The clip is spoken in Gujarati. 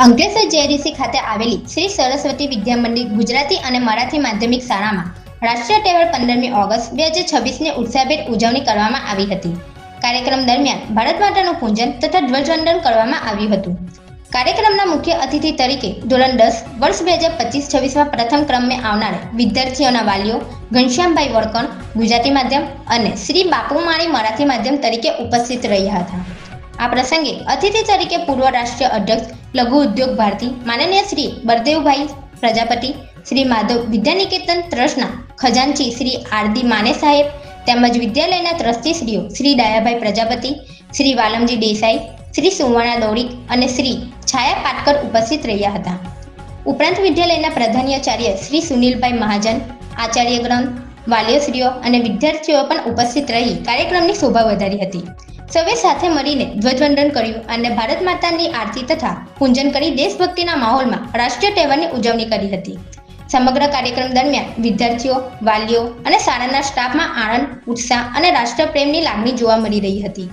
અંકલેશ્વર જેઆઈડીસી ખાતે આવેલી શ્રી સરસ્વતી વિદ્યા મંદિર ગુજરાતી અને મરાઠી માધ્યમિક શાળામાં રાષ્ટ્રીય તહેવાર 15મી ઓગસ્ટ 2026ની ઉત્સાહભેર ઉજવણી કરવામાં આવી હતી. કાર્યક્રમ દરમિયાન ભારત માતાનું પૂજન તથા ધ્વજવંદન કરવામાં આવ્યું હતું. કાર્યક્રમના મુખ્ય અતિથિ તરીકે ધોરણ 10 વર્ષ 2025-26માં પ્રથમ ક્રમે આવનાર વિદ્યાર્થીઓના વાલીઓ ઘનશ્યામભાઈ વળકણ ગુજરાતી માધ્યમ અને શ્રી બાપુમાળી મરાઠી માધ્યમ તરીકે ઉપસ્થિત રહ્યા હતા. આ પ્રસંગે અતિથિ તરીકે પૂર્વ રાષ્ટ્રીય અધ્યક્ષ લઘુ ઉદ્યોગ ભારતી માનનીય શ્રી બળદેવભાઈ પ્રજાપતિ, શ્રી માધવ વિદ્યાનિકેતન ટ્રસ્ટના ખજાનચી શ્રી આરડી માને સાહેબ તેમજ વિદ્યાલયના ટ્રસ્ટીશ્રીઓ શ્રી ડાયાભાઈ પ્રજાપતિ, શ્રી વાલમજી દેસાઈ, શ્રી સુવર્ણા દોડીક અને શ્રી છાયા પાટકર ઉપસ્થિત રહ્યા હતા. ઉપરાંત વિદ્યાલયના પ્રધાનાચાર્ય શ્રી સુનિલભાઈ મહાજન, આચાર્યગણ, વાલીશ્રીઓ અને વિદ્યાર્થીઓ પણ ઉપસ્થિત રહી કાર્યક્રમની શોભા વધારી હતી. સૌએ સાથે મળીને ધ્વજવંદન કર્યું અને ભારત માતાની આરતી તથા પૂજન કરી દેશભક્તિના માહોલમાં રાષ્ટ્રીય તહેવારની ઉજવણી કરી હતી. સમગ્ર કાર્યક્રમ દરમિયાન વિદ્યાર્થીઓ, વાલીઓ અને શાળાના સ્ટાફમાં આનંદ, ઉત્સાહ અને રાષ્ટ્રપ્રેમની લાગણી જોવા મળી રહી હતી.